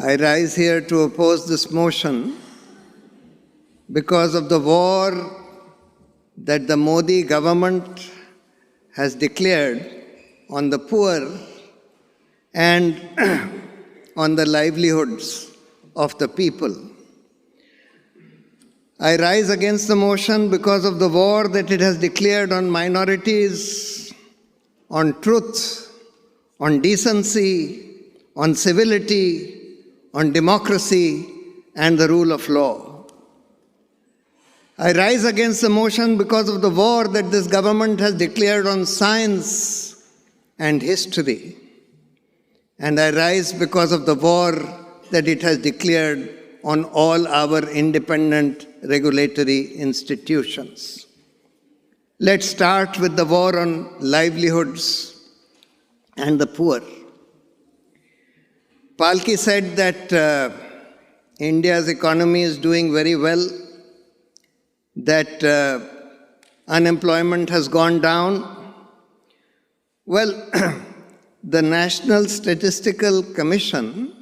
I rise here to oppose this motion because of the war that the Modi government has declared on the poor and on the livelihoods of the people. I rise against the motion because of the war that it has declared on minorities, on truth, on decency, on civility, on democracy, and the rule of law. I rise against the motion because of the war that this government has declared on science and history. And I rise because of the war that it has declared on all our independent regulatory institutions. Let's start with the war on livelihoods and the poor. Palki said that India's economy is doing very well, that unemployment has gone down. Well, the National Statistical Commission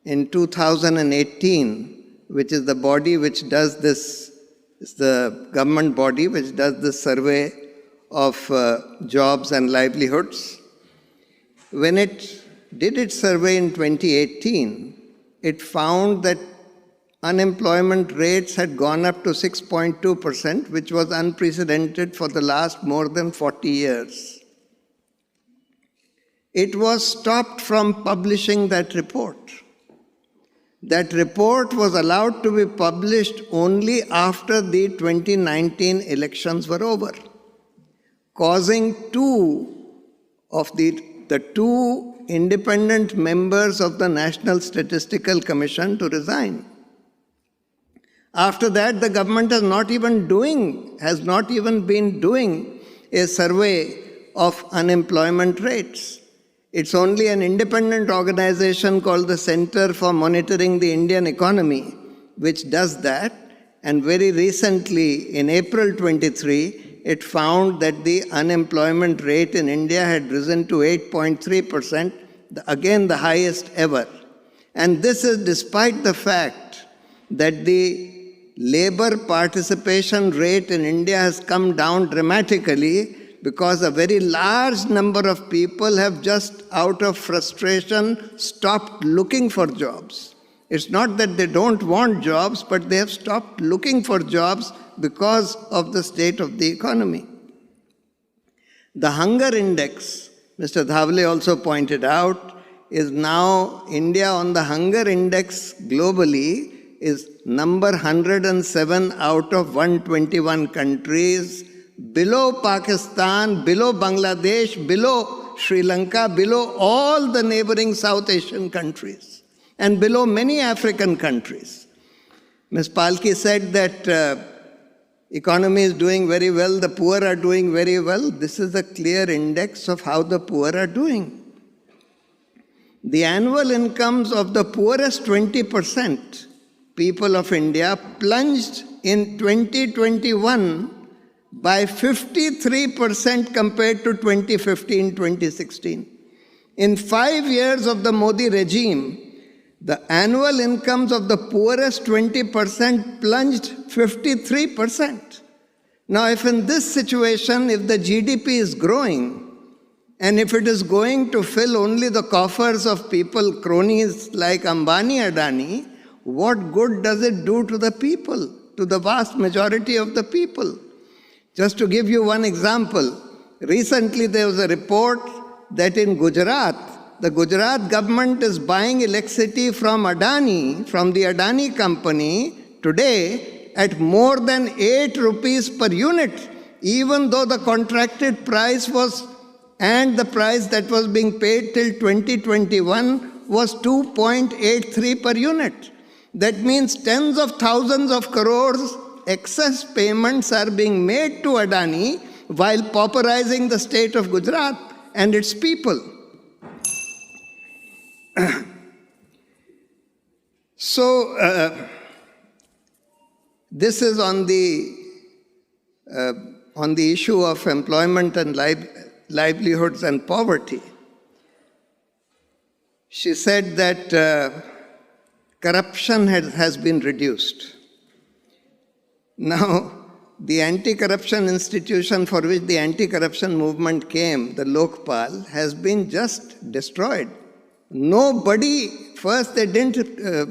in 2018, which is the body which does this, is the government body which does this survey of jobs and livelihoods. When it did its survey in 2018, it found that unemployment rates had gone up to 6.2%, which was unprecedented for the last more than 40 years. It was stopped from publishing that report. That report was allowed to be published only after the 2019 elections were over, causing two of the two independent members of the National Statistical Commission to resign. After that, the government has not even been doing a survey of unemployment rates. It's only an independent organization called the Center for Monitoring the Indian Economy, which does that. And very recently, in April 23, it found that the unemployment rate in India had risen to 8.3%, again the highest ever. And this is despite the fact that the labor participation rate in India has come down dramatically, because a very large number of people have just out of frustration stopped looking for jobs. It's not that they don't want jobs, but they have stopped looking for jobs because of the state of the economy. The hunger index, Mr. Dhawale also pointed out, is now India on the hunger index globally is number 107 out of 121 countries, below Pakistan, below Bangladesh, below Sri Lanka, below all the neighboring South Asian countries, and below many African countries. Ms. Palki said that economy is doing very well, the poor are doing very well. This is a clear index of how the poor are doing. The annual incomes of the poorest 20% people of India plunged in 2021 by 53% compared to 2015-2016. In 5 years of the Modi regime, the annual incomes of the poorest 20% plunged 53%. Now, if in this situation, if the GDP is growing, and if it is going to fill only the coffers of people, cronies like Ambani, Adani, what good does it do to the people, to the vast majority of the people? Just to give you one example, recently there was a report that in Gujarat, the Gujarat government is buying electricity from Adani, from the Adani company today at more than 8 rupees per unit, even though the contracted price was, and the price that was being paid till 2021 was 2.83 per unit. That means tens of thousands of crores excess payments are being made to Adani while pauperizing the state of Gujarat and its people. So, this is on the issue of employment and livelihoods and poverty. She said that corruption has been reduced. Now, the anti-corruption institution for which the anti-corruption movement came, the Lokpal, has been just destroyed. Nobody, first they didn't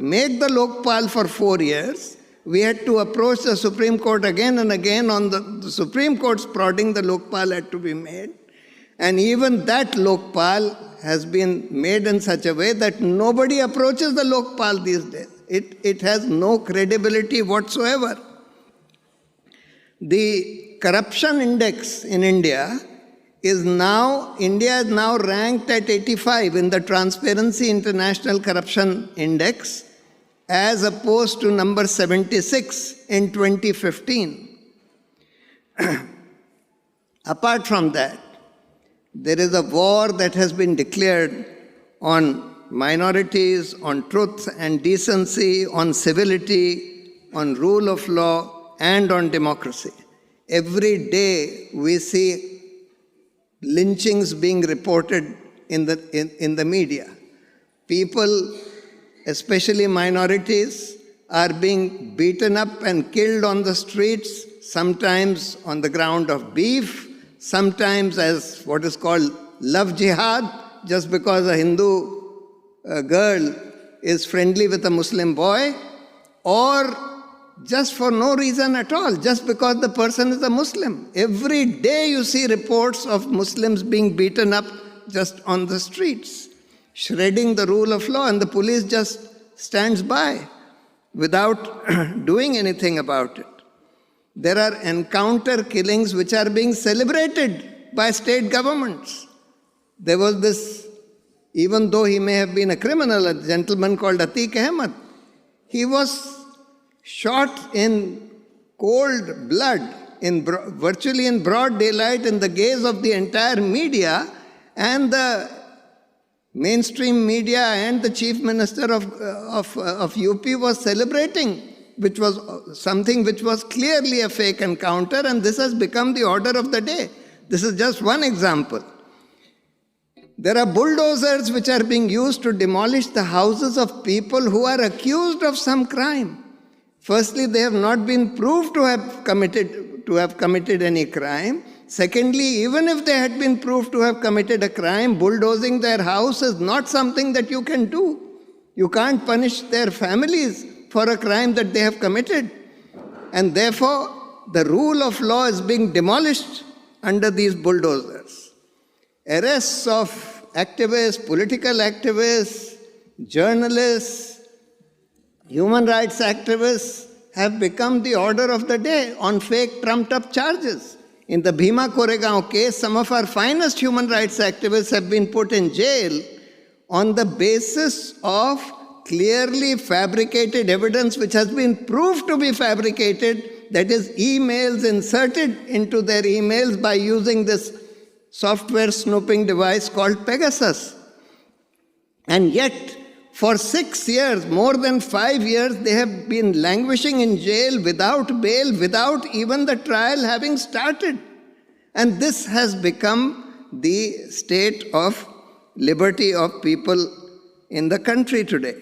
make the Lokpal for 4 years. We had to approach the Supreme Court again and again. On the Supreme Court's prodding, the Lokpal had to be made. And even that Lokpal has been made in such a way that nobody approaches the Lokpal these days. It has no credibility whatsoever. The corruption index in India is now ranked at 85 in the Transparency International Corruption Index, as opposed to number 76 in 2015. Apart from that, there is a war that has been declared on minorities, on truth and decency, on civility, on rule of law, and on democracy. Every day we see lynchings being reported in the media. People, especially minorities, are being beaten up and killed on the streets, sometimes on the ground of beef, sometimes as what is called love jihad, just because a Hindu girl is friendly with a Muslim boy, or just for no reason at all, just because the person is a Muslim. Every day you see reports of Muslims being beaten up just on the streets, shredding the rule of law, and the police just stands by without doing anything about it. There are encounter killings which are being celebrated by state governments. There was this, even though he may have been a criminal, a gentleman called Atiq Ahmed, he was shot in cold blood, virtually in broad daylight, in the gaze of the entire media, and the mainstream media and the chief minister of UP was celebrating, which was something which was clearly a fake encounter, and this has become the order of the day. This is just one example. There are bulldozers which are being used to demolish the houses of people who are accused of some crime. Firstly, they have not been proved to have committed any crime. Secondly, even if they had been proved to have committed a crime, bulldozing their house is not something that you can do. You can't punish their families for a crime that they have committed. And therefore, the rule of law is being demolished under these bulldozers. Arrests of activists, political activists, journalists, human rights activists have become the order of the day on fake trumped-up charges. In the Bhima Koregaon case, some of our finest human rights activists have been put in jail on the basis of clearly fabricated evidence which has been proved to be fabricated, that is, emails inserted into their emails by using this software snooping device called Pegasus. And yet, for 6 years, more than 5 years, they have been languishing in jail without bail, without even the trial having started. And this has become the state of liberty of people in the country today.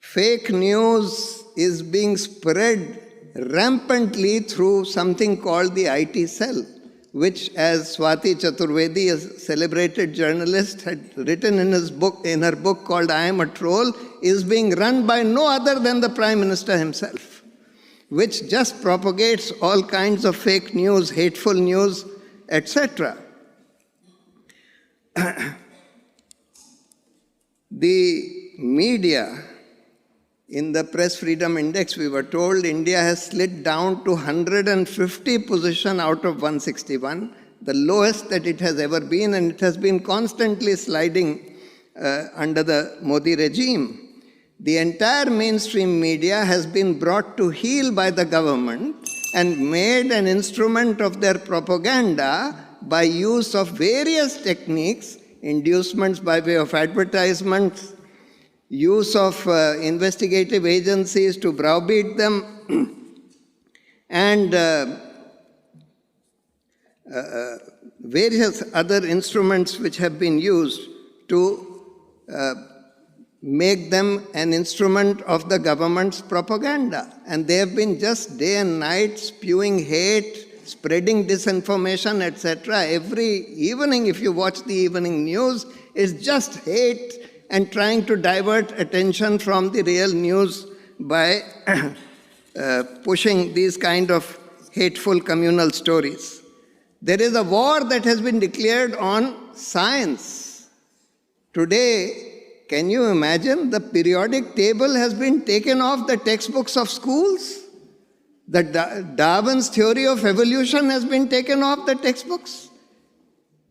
Fake news is being spread rampantly through something called the IT cell, which, as Swati Chaturvedi, a celebrated journalist, had written in her book called I Am a Troll, is being run by no other than the Prime Minister himself, which just propagates all kinds of fake news, hateful news, etc. The media, in the Press Freedom Index, we were told India has slid down to 150 position out of 161, the lowest that it has ever been, and it has been constantly sliding under the Modi regime. The entire mainstream media has been brought to heel by the government and made an instrument of their propaganda by use of various techniques, inducements by way of advertisements, use of investigative agencies to browbeat them, and various other instruments which have been used to make them an instrument of the government's propaganda. And they have been just day and night spewing hate, spreading disinformation, etc. Every evening, if you watch the evening news, it's just hate and trying to divert attention from the real news by pushing these kind of hateful communal stories. There is a war that has been declared on science. Today, can you imagine, the periodic table has been taken off the textbooks of schools? The Darwin's theory of evolution has been taken off the textbooks.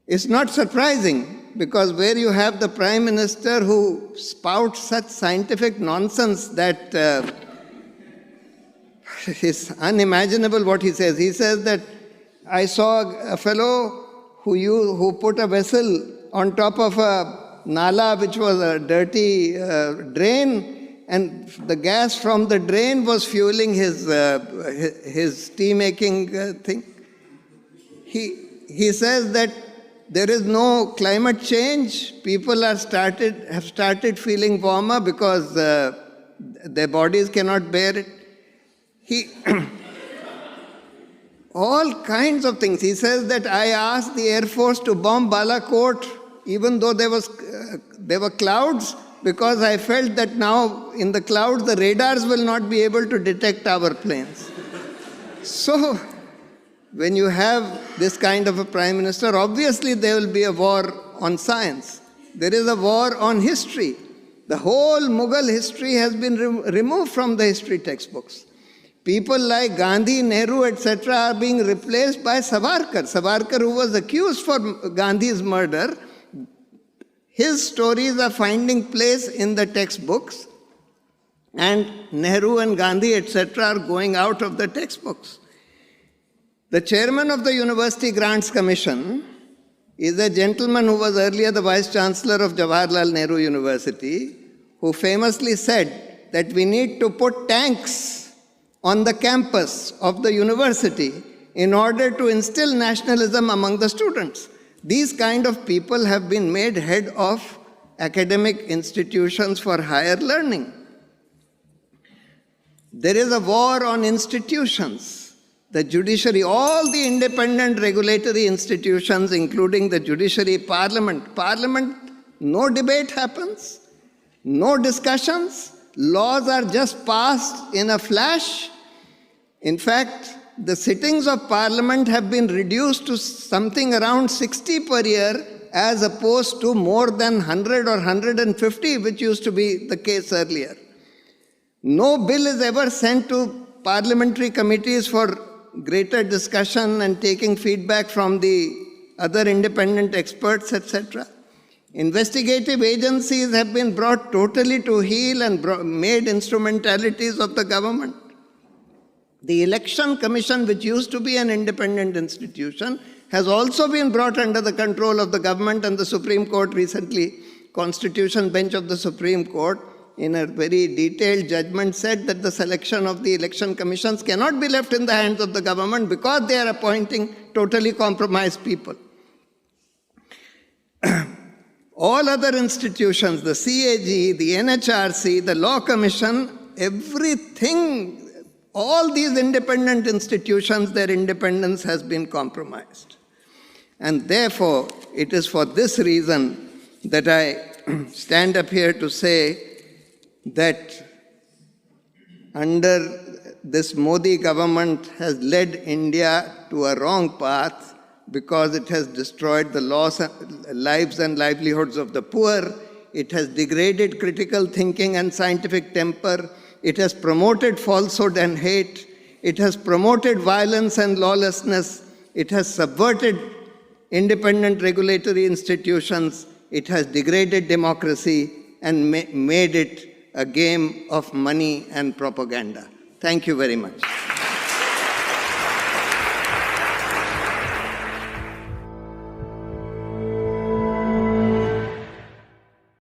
It's not surprising, because where you have the Prime Minister who spouts such scientific nonsense that it's unimaginable what he says. He says that I saw a fellow who put a vessel on top of a nala, which was a dirty drain, and the gas from the drain was fueling his tea-making thing. He says that there is no climate change. People have started feeling warmer because their bodies cannot bear it. All kinds of things. He says that I asked the Air Force to bomb Balakot even though there were clouds, because I felt that now in the clouds the radars will not be able to detect our planes. So when you have this kind of a Prime Minister, obviously there will be a war on science. There is a war on history. The whole Mughal history has been removed from the history textbooks. People like Gandhi, Nehru, etc. are being replaced by Savarkar. Savarkar, who was accused for Gandhi's murder, his stories are finding place in the textbooks, and Nehru and Gandhi, etc. are going out of the textbooks. The chairman of the University Grants Commission is a gentleman who was earlier the Vice Chancellor of Jawaharlal Nehru University, who famously said that we need to put tanks on the campus of the university in order to instill nationalism among the students. These kind of people have been made head of academic institutions for higher learning. There is a war on institutions. The judiciary, all the independent regulatory institutions, including the judiciary, parliament, no debate happens, no discussions, laws are just passed in a flash. In fact, the sittings of parliament have been reduced to something around 60 per year, as opposed to more than 100 or 150, which used to be the case earlier. No bill is ever sent to parliamentary committees for greater discussion and taking feedback from the other independent experts, etc. Investigative agencies have been brought totally to heel and made instrumentalities of the government. The Election Commission, which used to be an independent institution, has also been brought under the control of the government, and the Supreme Court recently, Constitution Bench of the Supreme Court, in a very detailed judgment, said that the selection of the election commissions cannot be left in the hands of the government because they are appointing totally compromised people. All other institutions, the CAG, the NHRC, the Law Commission, everything, all these independent institutions, their independence has been compromised. And therefore, it is for this reason that I stand up here to say that under this Modi government has led India to a wrong path, because it has destroyed the lives and livelihoods of the poor. It has degraded critical thinking and scientific temper. It has promoted falsehood and hate. It has promoted violence and lawlessness. It has subverted independent regulatory institutions. It has degraded democracy and made it a game of money and propaganda. Thank you very much.